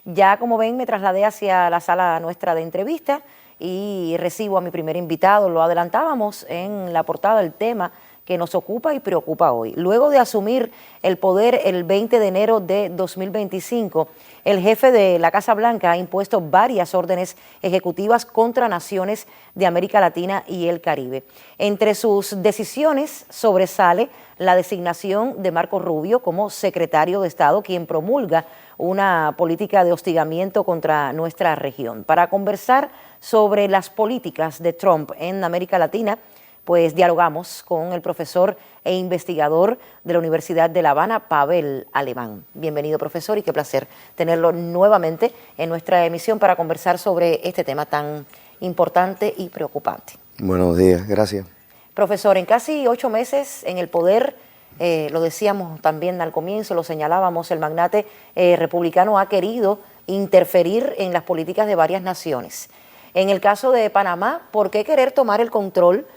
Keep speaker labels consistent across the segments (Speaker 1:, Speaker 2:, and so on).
Speaker 1: Ya como ven, me trasladé hacia la sala nuestra de entrevista y recibo a mi primer invitado. Lo adelantábamos en la portada del tema que nos ocupa y preocupa hoy. Luego de asumir el poder el 20 de enero de 2025, el jefe de la Casa Blanca ha impuesto varias órdenes ejecutivas contra naciones de América Latina y el Caribe. Entre sus decisiones sobresale la designación de Marco Rubio como secretario de Estado, quien promulga una política de hostigamiento contra nuestra región. Para conversar sobre las políticas de Trump en América Latina, pues dialogamos con el profesor e investigador de la Universidad de La Habana, Pavel Alemán. Bienvenido, profesor, y qué placer tenerlo nuevamente en nuestra emisión para conversar sobre este tema tan importante y preocupante.
Speaker 2: Buenos días, gracias.
Speaker 1: Profesor, en casi 8 meses en el poder, lo decíamos también al comienzo, lo señalábamos, el magnate republicano ha querido interferir en las políticas de varias naciones. En el caso de Panamá, ¿por qué querer tomar el control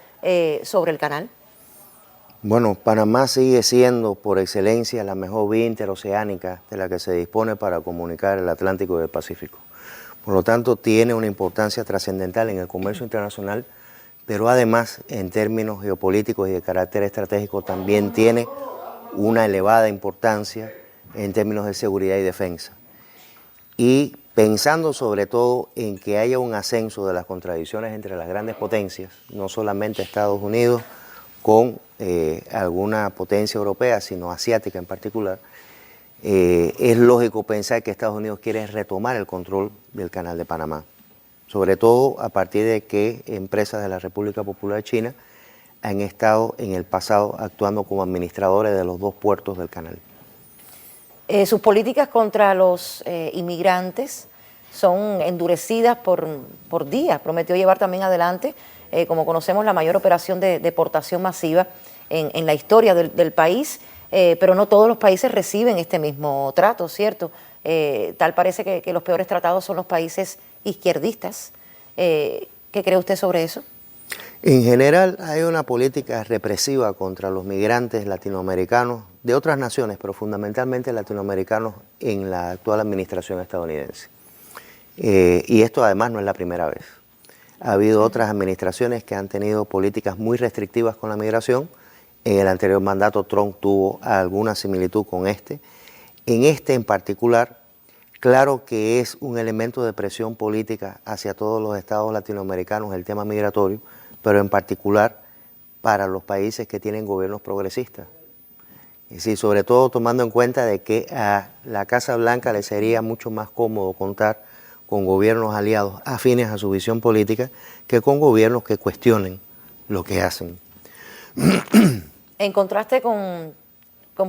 Speaker 1: sobre el canal?
Speaker 2: Bueno, Panamá sigue siendo por excelencia la mejor vía interoceánica de la que se dispone para comunicar el Atlántico y el Pacífico. Por lo tanto, tiene una importancia trascendental en el comercio internacional, pero además en términos geopolíticos y de carácter estratégico también tiene una elevada importancia en términos de seguridad y defensa. Y pensando sobre todo en que haya un ascenso de las contradicciones entre las grandes potencias, no solamente Estados Unidos con alguna potencia europea, sino asiática en particular, es lógico pensar que Estados Unidos quiere retomar el control del Canal de Panamá, sobre todo a partir de que empresas de la República Popular China han estado en el pasado actuando como administradores de los 2 puertos del canal.
Speaker 1: Sus políticas contra los inmigrantes son endurecidas por días. Prometió llevar también adelante, como conocemos, la mayor operación de deportación masiva en la historia del país, pero no todos los países reciben este mismo trato, ¿cierto? Tal parece que los peores tratados son los países izquierdistas. ¿Qué cree usted sobre eso?
Speaker 2: En general hay una política represiva contra los migrantes latinoamericanos de otras naciones, pero fundamentalmente latinoamericanos en la actual administración estadounidense. Y esto además no es la primera vez. Ha habido otras administraciones que han tenido políticas muy restrictivas con la migración. En el anterior mandato Trump tuvo alguna similitud con este. En este en particular, claro que es un elemento de presión política hacia todos los estados latinoamericanos el tema migratorio, pero en particular para los países que tienen gobiernos progresistas. Es decir, sobre todo tomando en cuenta de que a la Casa Blanca le sería mucho más cómodo contar con gobiernos aliados afines a su visión política que con gobiernos que cuestionen lo que hacen.
Speaker 1: En contraste con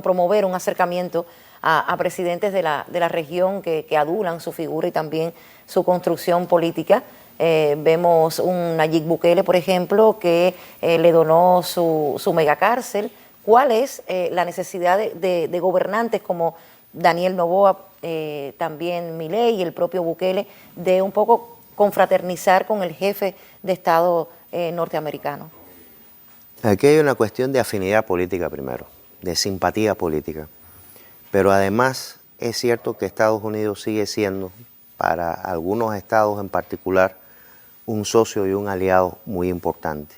Speaker 1: promover un acercamiento a presidentes de la región que adulan su figura y también su construcción política, vemos un Nayib Bukele, por ejemplo, que le donó su megacárcel. ¿Cuál es la necesidad de gobernantes como Daniel Noboa, también Milei y el propio Bukele, de un poco confraternizar con el jefe de Estado norteamericano?
Speaker 2: Aquí hay una cuestión de afinidad política primero, de simpatía política. Pero además es cierto que Estados Unidos sigue siendo, para algunos estados en particular, un socio y un aliado muy importante.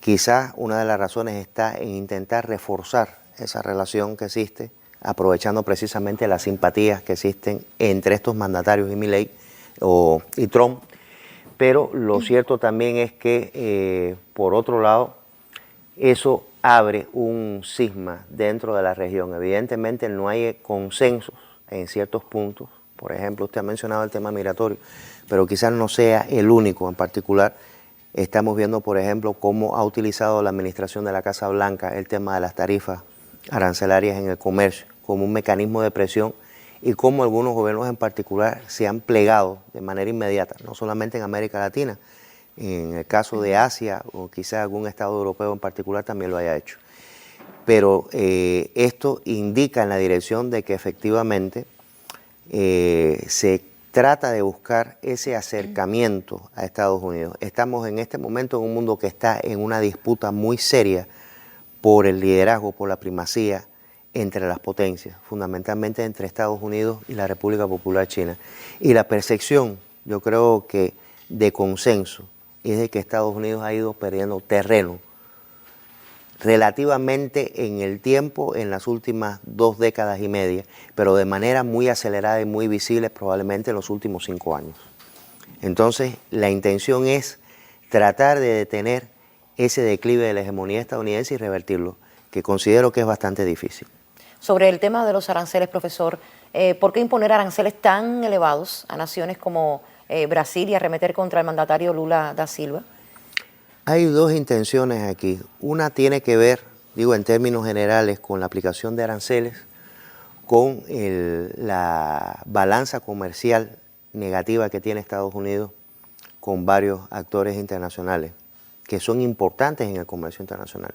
Speaker 2: Quizás una de las razones está en intentar reforzar esa relación que existe, aprovechando precisamente las simpatías que existen entre estos mandatarios y Milei y Trump. Pero lo cierto también es que, por otro lado, eso abre un cisma dentro de la región. Evidentemente no hay consensos en ciertos puntos. Por ejemplo, usted ha mencionado el tema migratorio, pero quizás no sea el único en particular. Estamos viendo, por ejemplo, cómo ha utilizado la administración de la Casa Blanca el tema de las tarifas arancelarias en el comercio como un mecanismo de presión y cómo algunos gobiernos en particular se han plegado de manera inmediata, no solamente en América Latina, en el caso de Asia o quizás algún estado europeo en particular también lo haya hecho. Pero esto indica en la dirección de que efectivamente se trata de buscar ese acercamiento a Estados Unidos. Estamos en este momento en un mundo que está en una disputa muy seria por el liderazgo, por la primacía entre las potencias, fundamentalmente entre Estados Unidos y la República Popular China. Y la percepción, yo creo que de consenso, es de que Estados Unidos ha ido perdiendo terreno relativamente en el tiempo, en las últimas 2 décadas y media, pero de manera muy acelerada y muy visible probablemente en los últimos 5 años. Entonces, la intención es tratar de detener ese declive de la hegemonía estadounidense y revertirlo, que considero que es bastante difícil.
Speaker 1: Sobre el tema de los aranceles, profesor, ¿por qué imponer aranceles tan elevados a naciones como Brasil y arremeter contra el mandatario Lula da Silva?
Speaker 2: Hay 2 intenciones aquí. Una tiene que ver, digo en términos generales, con la aplicación de aranceles, con la balanza comercial negativa que tiene Estados Unidos con varios actores internacionales, que son importantes en el comercio internacional.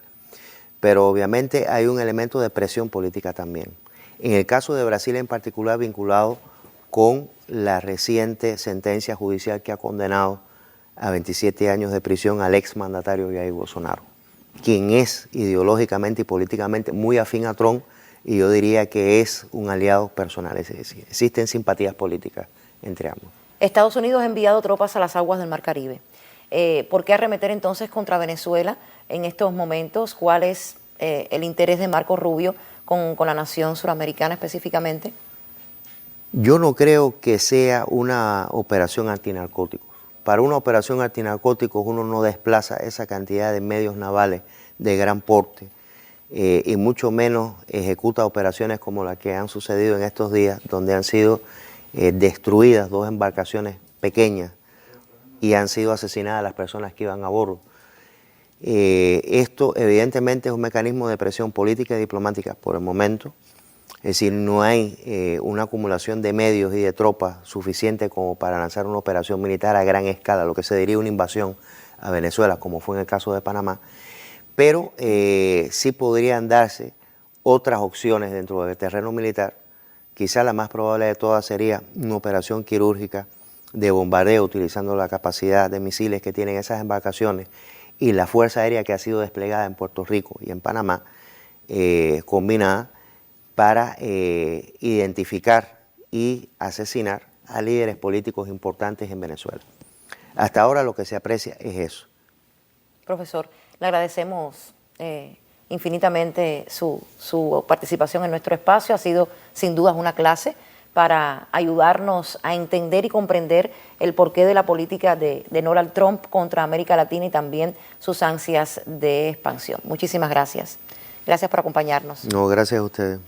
Speaker 2: Pero obviamente hay un elemento de presión política también. En el caso de Brasil en particular, vinculado con la reciente sentencia judicial que ha condenado a 27 años de prisión al exmandatario Jair Bolsonaro, quien es ideológicamente y políticamente muy afín a Trump, y yo diría que es un aliado personal, es decir, existen simpatías políticas entre ambos.
Speaker 1: Estados Unidos ha enviado tropas a las aguas del Mar Caribe. ¿Por qué arremeter entonces contra Venezuela en estos momentos? ¿Cuál es el interés de Marco Rubio con la nación suramericana específicamente?
Speaker 2: Yo no creo que sea una operación antinarcóticos. Para una operación antinarcóticos uno no desplaza esa cantidad de medios navales de gran porte y mucho menos ejecuta operaciones como las que han sucedido en estos días, donde han sido destruidas 2 embarcaciones pequeñas y han sido asesinadas las personas que iban a bordo. Esto evidentemente es un mecanismo de presión política y diplomática por el momento, es decir, no hay una acumulación de medios y de tropas suficiente como para lanzar una operación militar a gran escala, lo que se diría una invasión a Venezuela, como fue en el caso de Panamá, pero sí podrían darse otras opciones dentro del terreno militar. Quizá la más probable de todas sería una operación quirúrgica de bombardeo utilizando la capacidad de misiles que tienen esas embarcaciones y la fuerza aérea que ha sido desplegada en Puerto Rico y en Panamá, combinada para identificar y asesinar a líderes políticos importantes en Venezuela. Hasta ahora lo que se aprecia es eso.
Speaker 1: Profesor, le agradecemos infinitamente su participación en nuestro espacio. Ha sido sin dudas una clase para ayudarnos a entender y comprender el porqué de la política de Donald Trump contra América Latina y también sus ansias de expansión. Muchísimas gracias. Gracias por acompañarnos.
Speaker 2: No, gracias a ustedes.